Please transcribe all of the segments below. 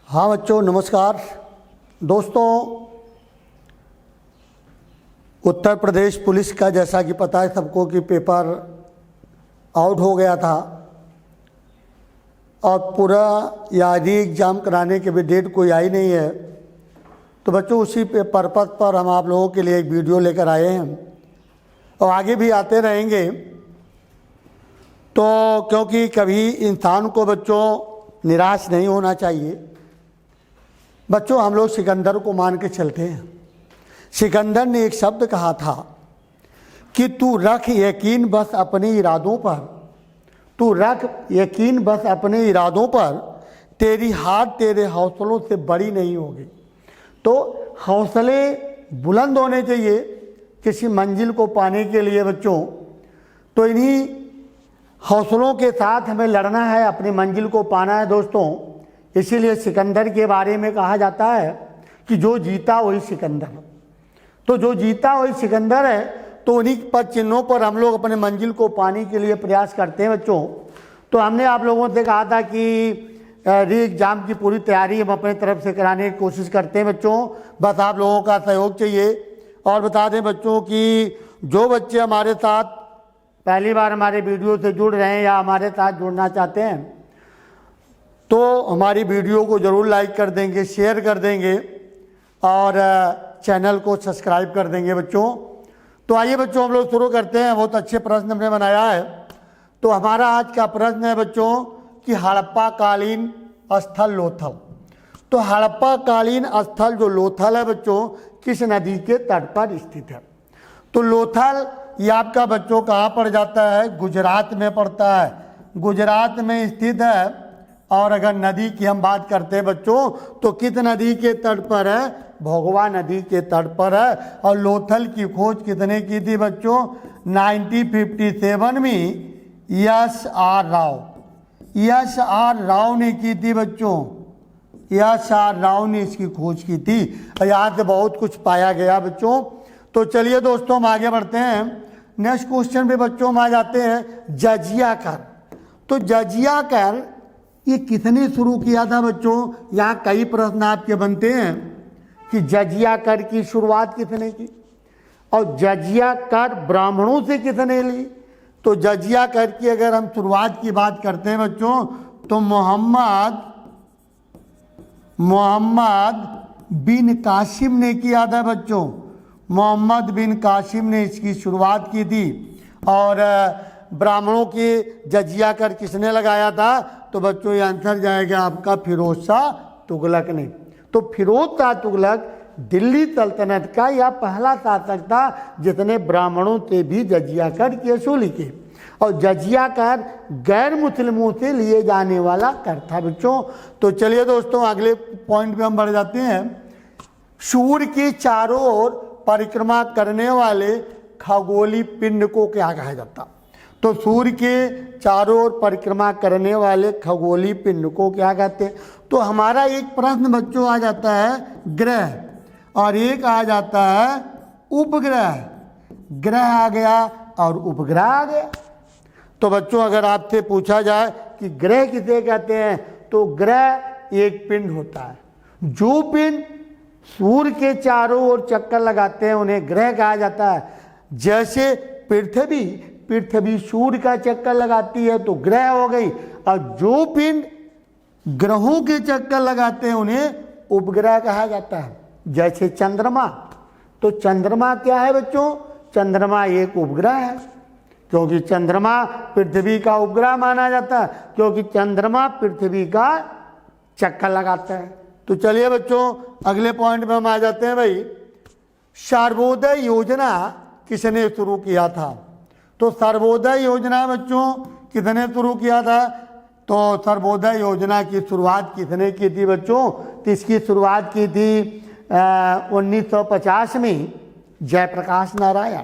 हाँ बच्चों नमस्कार। दोस्तों, उत्तर प्रदेश पुलिस का जैसा कि पता है सबको कि पेपर आउट हो गया था और पूरा या री एग्ज़ाम कराने के भी डेट कोई आई नहीं है। तो बच्चों उसी पे पर्पज़ पर हम आप लोगों के लिए एक वीडियो लेकर आए हैं और आगे भी आते रहेंगे। तो क्योंकि कभी इंसान को बच्चों निराश नहीं होना चाहिए। बच्चों हम लोग सिकंदर को मान के चलते हैं। सिकंदर ने एक शब्द कहा था कि तू रख यकीन बस अपने इरादों पर, तू रख यकीन बस अपने इरादों पर, तेरी हार तेरे हौसलों से बड़ी नहीं होगी। तो हौसले बुलंद होने चाहिए किसी मंजिल को पाने के लिए बच्चों। तो इन्हीं हौसलों के साथ हमें लड़ना है, अपनी मंजिल को पाना है दोस्तों। इसीलिए सिकंदर के बारे में कहा जाता है कि जो जीता वही सिकंदर। तो जो जीता वही सिकंदर है। तो उन्हीं पद चिन्हों पर हम लोग अपने मंजिल को पाने के लिए प्रयास करते हैं बच्चों। तो हमने आप लोगों से कहा था कि री एग्ज़ाम की पूरी तैयारी हम अपने तरफ से कराने की कोशिश करते हैं बच्चों। बस आप लोगों का सहयोग चाहिए। और बता दें बच्चों कि जो बच्चे हमारे साथ पहली बार हमारे वीडियो से जुड़ रहे हैं या हमारे साथ जुड़ना चाहते हैं तो हमारी वीडियो को ज़रूर लाइक कर देंगे, शेयर कर देंगे और चैनल को सब्सक्राइब कर देंगे बच्चों। तो आइए बच्चों हम लोग शुरू करते हैं। बहुत अच्छे प्रश्न हमने बनाया है। तो हमारा आज का प्रश्न है बच्चों कि हड़प्पा कालीन स्थल लोथल। तो हड़प्पा कालीन स्थल जो लोथल है बच्चों किस नदी के तट पर स्थित है। तो लोथल ये आपका बच्चों कहाँ पड़ जाता है? गुजरात में पड़ता है। गुजरात में स्थित है। और अगर नदी की हम बात करते हैं बच्चों तो किस नदी के तट पर है? भोगवा नदी के तट पर है। और लोथल की खोज कितने की थी बच्चों? 1957 में यस आर राव ने की थी बच्चों। यस आर राव ने इसकी खोज की थी। यहाँ से बहुत कुछ पाया गया बच्चों। तो चलिए दोस्तों हम आगे बढ़ते हैं। नेक्स्ट क्वेश्चन पे बच्चों हम आ जाते हैं जजिया कर। तो जजिया कर ये किसने शुरू किया था बच्चों? यहाँ कई प्रश्न आपके बनते हैं कि जजिया कर की शुरुआत किसने की और जजिया कर ब्राह्मणों से किसने ली। तो जजिया कर की अगर हम शुरुआत की बात करते हैं बच्चों तो मोहम्मद बिन कासिम ने किया था बच्चों। मोहम्मद बिन कासिम ने इसकी शुरुआत की थी। और ब्राह्मणों के जजिया कर किसने लगाया था? तो बच्चों ये आंसर जाएगा आपका फिरोज शाह तुगलक ने। तो फिरोज शाह तुगलक दिल्ली सल्तनत का यह पहला शासक था जिसने ब्राह्मणों से भी जजिया कर की वसूली की। और जजिया कर गैर मुस्लिमों से लिए जाने वाला कर था बच्चों। तो चलिए दोस्तों अगले पॉइंट पे हम बढ़ जाते हैं। सूर्य के चारों ओर परिक्रमा करने वाले खगोलीय पिंड को क्या कहा जाता? तो सूर्य के चारों ओर परिक्रमा करने वाले खगोलीय पिंड को क्या कहते हैं? तो हमारा एक प्रश्न बच्चों आ जाता है ग्रह और एक आ जाता है उपग्रह। ग्रह आ गया और उपग्रह आ गया। तो बच्चों अगर आपसे पूछा जाए कि ग्रह किसे कहते हैं तो ग्रह एक पिंड होता है। जो पिंड सूर्य के चारों ओर चक्कर लगाते हैं उन्हें ग्रह कहा जाता है। जैसे पृथ्वी सूर्य का चक्कर लगाती है तो ग्रह हो गई। और जो पिंड ग्रहों के चक्कर लगाते हैं उन्हें उपग्रह कहा जाता है। जैसे चंद्रमा। तो चंद्रमा क्या है बच्चों? चंद्रमा एक उपग्रह है क्योंकि चंद्रमा पृथ्वी का उपग्रह माना जाता है क्योंकि चंद्रमा पृथ्वी का चक्कर लगाता है। तो चलिए बच्चों अगले पॉइंट में हम आ जाते हैं। भाई सर्वोदय योजना किसने शुरू किया था? तो सर्वोदय योजना बच्चों किसने शुरू किया था? तो सर्वोदय योजना की शुरुआत किसने की थी बच्चों? तो इसकी शुरुआत की थी 1950 में जयप्रकाश नारायण।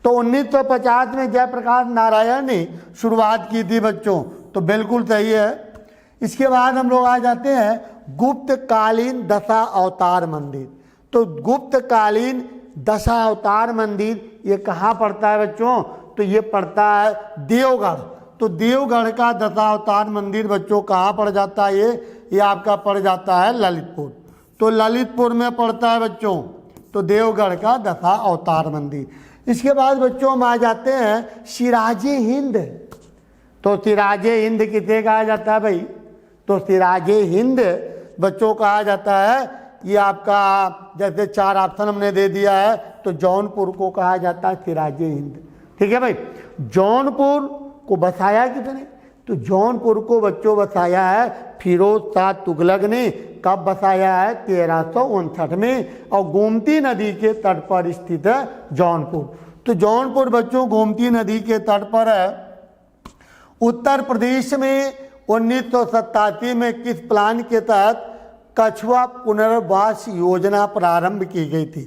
तो 1950 में जयप्रकाश नारायण ने शुरुआत की थी बच्चों। तो बिल्कुल सही है। इसके बाद हम लोग आ जाते हैं गुप्तकालीन दशा अवतार मंदिर। तो गुप्तकालीन दशा अवतार मंदिर ये कहाँ पड़ता है बच्चों? तो ये पड़ता है देवगढ़। तो देवगढ़ का दशावतार मंदिर बच्चों कहाँ पड़ जाता है? ये आपका पड़ जाता है ललितपुर। तो ललितपुर में पड़ता है बच्चों तो देवगढ़ का दशा अवतार मंदिर। इसके बाद बच्चों हम आ जाते हैं सिराजे हिंद। तो सिराजे हिंद किसे कहा जाता है भाई? तो सिराजे हिंद बच्चों कहा जाता है, ये आपका जैसे 4 ऑप्शन हमने दे दिया है, तो जौनपुर को कहा जाता है सिराजे हिंद। ठीक है भाई। जौनपुर को बसाया किसने? तो जौनपुर को बच्चों बसाया है फिरोज शाह तुगलक ने। कब बसाया है? 1359 में। और गोमती नदी के तट पर स्थित है जौनपुर। तो जौनपुर बच्चों गोमती नदी के तट पर है। उत्तर प्रदेश में 1987 में किस प्लान के तहत कछुआ पुनर्वास योजना प्रारंभ की गई थी?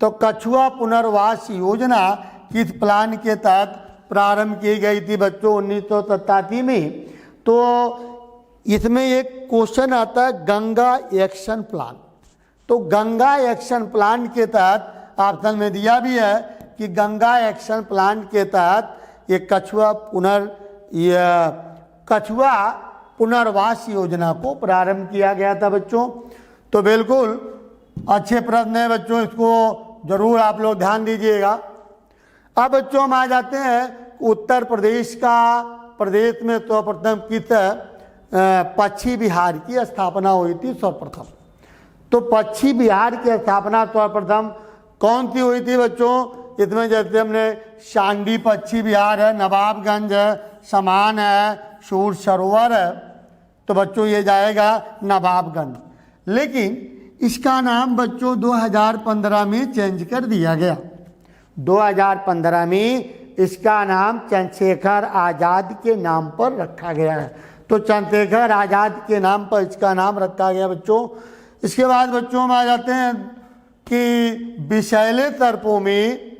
तो कछुआ पुनर्वास योजना किस प्लान के तहत प्रारंभ की गई थी बच्चों 1987 में? तो इसमें एक क्वेश्चन आता है गंगा एक्शन प्लान। तो गंगा एक्शन प्लान के तहत ऑप्शन में दिया भी है कि गंगा एक्शन प्लान के तहत ये कछुआ पुनर्वास योजना को प्रारंभ किया गया था बच्चों। तो बिल्कुल अच्छे प्रश्न है बच्चों, इसको जरूर आप लोग ध्यान दीजिएगा। अब बच्चों हम आ जाते हैं उत्तर प्रदेश प्रदेश में तो प्रथम किस पश्चिम बिहार की स्थापना हुई थी सर्वप्रथम? तो पश्चिम बिहार की स्थापना सर्वप्रथम कौन सी हुई थी बच्चों? इसमें जैसे हमने शांडी पश्चिम बिहार है, नवाबगंज है, समान है, सूर सरोवर है। तो बच्चों ये जाएगा नवाबगंज। लेकिन इसका नाम बच्चों 2015 में चेंज कर दिया गया। 2015 में इसका नाम चंद्रशेखर आज़ाद के नाम पर रखा गया है। तो चंद्रशेखर आज़ाद के नाम पर इसका नाम रखा गया बच्चों। इसके बाद बच्चों हम आ जाते हैं कि विषैले सर्पों में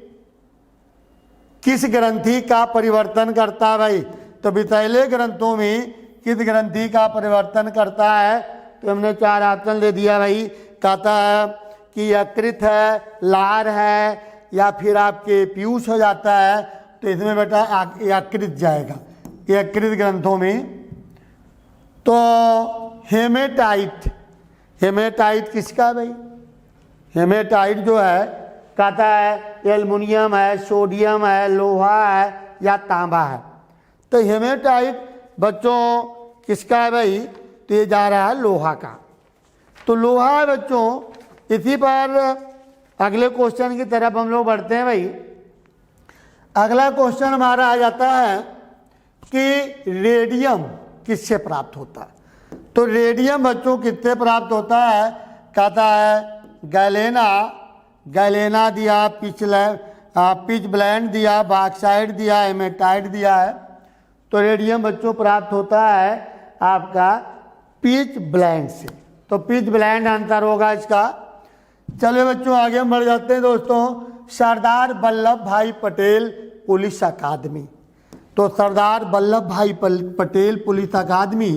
किस ग्रंथि का परिवर्तन करता है भाई? तो विषैले ग्रंथों में किस ग्रंथि का परिवर्तन करता है? तो हमने 4 ऑप्शन दे दिया भाई। कहता है कि यकृत है, लार है, या फिर आपके पीयूष हो जाता है। तो इसमें बेटा यकृत जाएगा, यकृत ग्रंथों में। तो हेमेटाइट, हेमेटाइट किसका भाई? हेमेटाइट जो है कहता है एल्युमिनियम है, सोडियम है, लोहा है या तांबा है। तो हेमेटाइट बच्चों किसका है भाई? तो ये जा रहा है लोहा का। तो लोहा है बच्चों। इसी पर अगले क्वेश्चन की तरफ हम लोग बढ़ते हैं भाई। अगला क्वेश्चन हमारा आ जाता है कि रेडियम किससे प्राप्त होता है? तो रेडियम बच्चों किससे प्राप्त होता है? कहता है गैलेना दिया, पिच ब्लेंड दिया, बॉक्साइट दिया, हेमेटाइट दिया है। तो रेडियम बच्चों प्राप्त होता है आपका पिच ब्लेंड से। तो पिच ब्लेंड आंसर होगा इसका। चलिए बच्चों आगे हम बढ़ जाते हैं दोस्तों। सरदार वल्लभ भाई पटेल पुलिस अकादमी। तो सरदार वल्लभ भाई पटेल पुलिस अकादमी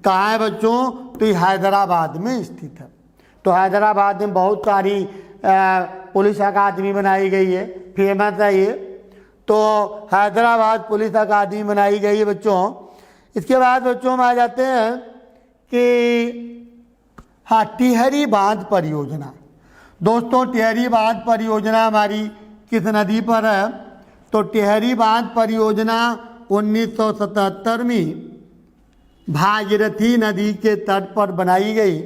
कहाँ है बच्चों? तो ये हैदराबाद में स्थित है। तो हैदराबाद में बहुत सारी पुलिस अकादमी बनाई गई है, फेमस है ये। तो हैदराबाद पुलिस अकादमी बनाई गई है बच्चों। इसके बाद बच्चों हम आ जाते हैं कि हाँ टिहरी बांध परियोजना। दोस्तों टिहरी बांध परियोजना हमारी किस नदी पर है? तो टिहरी बांध परियोजना 1977 में भागीरथी नदी के तट पर बनाई गई।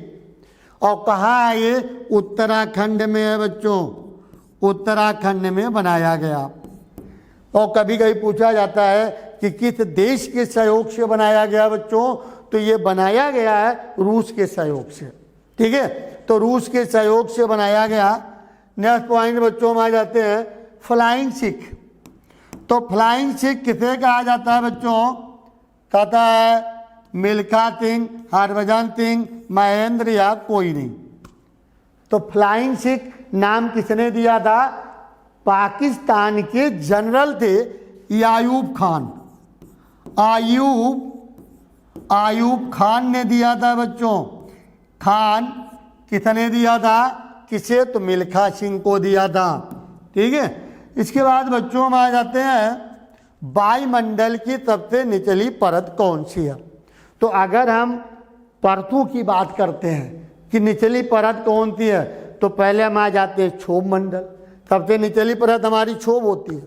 और कहाँ है ये? उत्तराखंड में है बच्चों, उत्तराखंड में बनाया गया। और कभी कभी पूछा जाता है कि किस देश के सहयोग से बनाया गया बच्चों? तो ये बनाया गया है रूस के सहयोग से। ठीक है, तो रूस के सहयोग से बनाया गया। नेक्स्ट पॉइंट बच्चों में आ जाते हैं फ्लाइंग सिख। तो फ्लाइंग सिख किसे कहा जाता है बच्चों? कहता है मिल्खा सिंह, हरभजन सिंह, महेंद्र या कोई नहीं। तो फ्लाइंग सिख नाम किसने दिया था? पाकिस्तान के जनरल थे आयूब खान। आयूब खान ने दिया था बच्चों। खान किसने दिया था? किसे? तो मिल्खा सिंह को दिया था। ठीक है। इसके बाद बच्चों हम आ जाते हैं वायुमंडल की सबसे निचली परत कौन सी है? तो अगर हम परतों की बात करते हैं कि निचली परत कौन सी है, तो पहले हम आ जाते हैं क्षोभ मंडल, सबसे निचली परत हमारी क्षोभ होती है।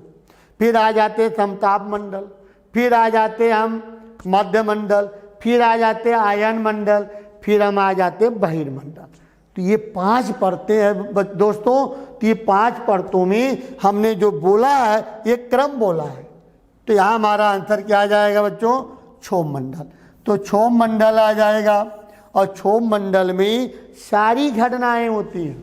फिर आ जाते हैं समताप मंडल, फिर आ जाते हैं हम मध्य मंडल, फिर आ जाते हैं आयन मंडल, फिर हम आ जाते हैं बहिर्मंडल। तो ये 5 परतें हैं दोस्तों। तो ये 5 परतों में हमने जो बोला है ये क्रम बोला है। तो यहाँ हमारा आंसर क्या आ जाएगा बच्चों, क्षोभ मंडल। तो क्षोभ मंडल आ जाएगा, और क्षोभ मंडल में सारी घटनाएं होती हैं।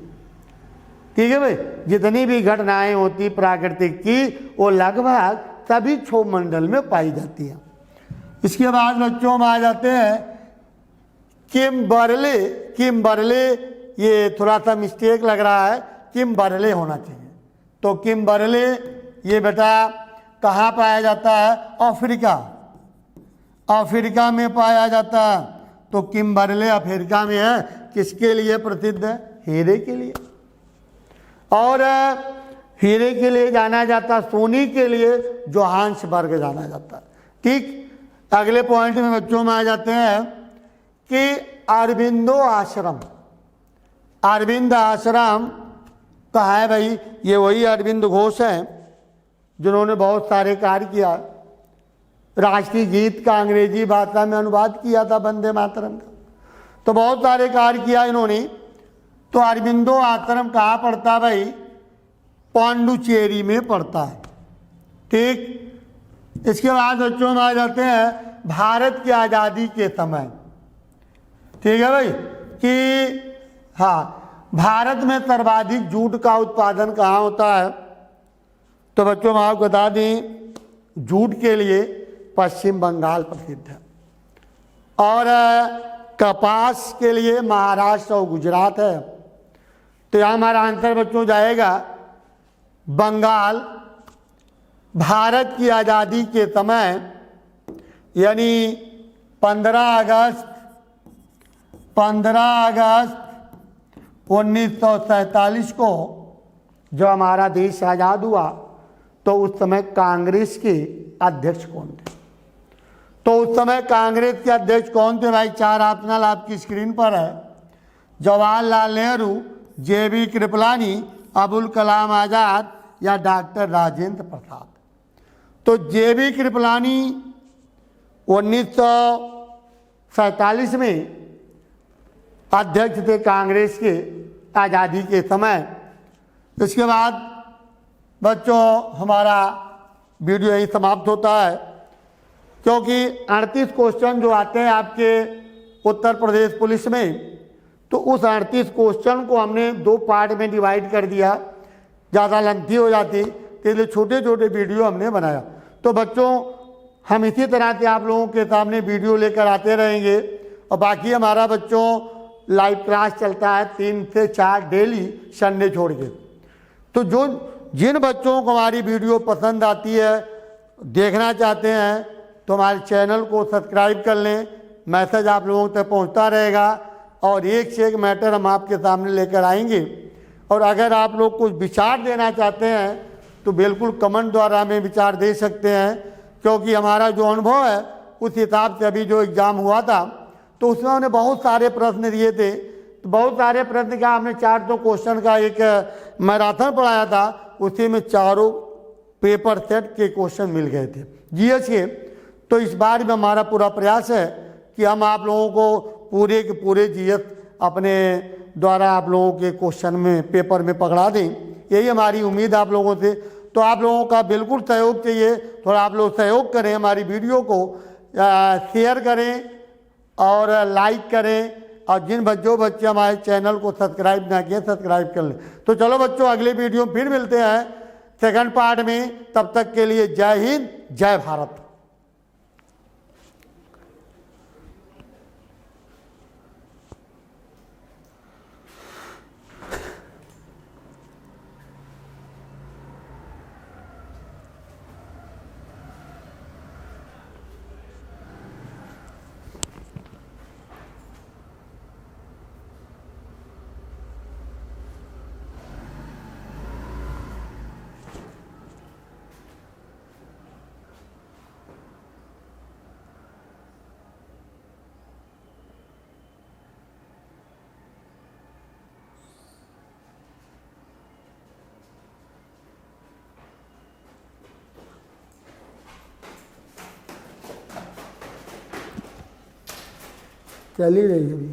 ठीक है भाई, जितनी भी घटनाएं होती प्राकृतिक की वो लगभग सभी क्षोभ मंडल में पाई जाती है। इसके बाद बच्चों हम आ जाते हैं किम्बर्ले। किम्बर्ले ये थोड़ा सा मिस्टेक लग रहा है, किम्बर्ले होना चाहिए। तो किम्बर्ले ये बेटा कहाँ पाया जाता है, अफ्रीका, अफ्रीका में पाया जाता है। तो किम्बर्ले अफ्रीका में है, किसके लिए प्रसिद्ध है, हीरे के लिए। और हीरे के लिए जाना जाता, सोने के लिए जोहान्सबर्ग जाना जाता। ठीक, अगले पॉइंट में बच्चों में आ जाते हैं कि अरविंदो आश्रम। अरविंद आश्रम कहाँ है भाई, ये वही अरविंद घोष हैं जिन्होंने बहुत सारे कार्य किया। राष्ट्रीय गीत का अंग्रेजी भाषा में अनुवाद किया था, वंदे मातरम का, तो बहुत सारे कार्य किया इन्होंने। तो अरविंदो आश्रम कहाँ पड़ता भाई, पांडुचेरी में पड़ता है। ठीक, इसके बाद बच्चों में आ जाते हैं भारत की आज़ादी के समय। ठीक है भाई, कि हाँ भारत में सर्वाधिक जूट का उत्पादन कहाँ होता है, तो बच्चों मैं आपको बता दें जूट के लिए पश्चिम बंगाल प्रसिद्ध है, और कपास के लिए महाराष्ट्र और गुजरात है। तो यहाँ हमारा आंसर बच्चों जाएगा बंगाल। भारत की आज़ादी के समय यानी 15 अगस्त 1947 को जब हमारा देश आज़ाद हुआ तो उस समय कांग्रेस के अध्यक्ष कौन थे, तो उस समय कांग्रेस के अध्यक्ष कौन थे भाई, 4 ऑप्शनल आपकी स्क्रीन पर है। जवाहरलाल नेहरू, JB कृपलानी, अबुल कलाम आज़ाद या डॉक्टर राजेंद्र प्रसाद। तो JB कृपलानी 1947 में अध्यक्ष थे कांग्रेस के आज़ादी के समय। इसके बाद बच्चों हमारा वीडियो यही समाप्त होता है, क्योंकि 38 क्वेश्चन जो आते हैं आपके उत्तर प्रदेश पुलिस में, तो उस 38 क्वेश्चन को हमने 2 पार्ट में डिवाइड कर दिया, ज़्यादा लंबी हो जाती, तो इसलिए छोटे छोटे वीडियो हमने बनाया। तो बच्चों हम इसी तरह से आप लोगों के सामने वीडियो लेकर आते रहेंगे, और बाकी हमारा बच्चों लाइव क्लास चलता है 3 से 4 डेली, संडे छोड़ के। तो जिन बच्चों को हमारी वीडियो पसंद आती है, देखना चाहते हैं, तो हमारे चैनल को सब्सक्राइब कर लें, मैसेज आप लोगों तक पहुंचता रहेगा, और एक से एक मैटर हम आपके सामने लेकर आएंगे। और अगर आप लोग कुछ विचार देना चाहते हैं तो बिल्कुल कमेंट द्वारा हमें विचार दे सकते हैं, क्योंकि हमारा जो अनुभव है उस हिसाब से अभी जो एग्ज़ाम हुआ था तो उसमें हमने बहुत सारे प्रश्न दिए थे। तो बहुत सारे प्रश्न का हमने 400 क्वेश्चन का एक मैराथन पढ़ाया था, उसी में 4 पेपर सेट के क्वेश्चन मिल गए थे GS के। तो इस बार में हमारा पूरा प्रयास है कि हम आप लोगों को पूरे के पूरे GS अपने द्वारा आप लोगों के क्वेश्चन में पेपर में पकड़ा दें, यही हमारी उम्मीद आप लोगों से। तो आप लोगों का बिल्कुल सहयोग चाहिए, थोड़ा आप लोग सहयोग करें, हमारी वीडियो को शेयर करें और लाइक करें, और जिन बच्चे हमारे चैनल को सब्सक्राइब ना किए सब्सक्राइब कर लें। तो चलो बच्चों अगले वीडियो में फिर मिलते हैं सेकंड पार्ट में, तब तक के लिए जय हिंद जय भारत। चल ही रही है अभी।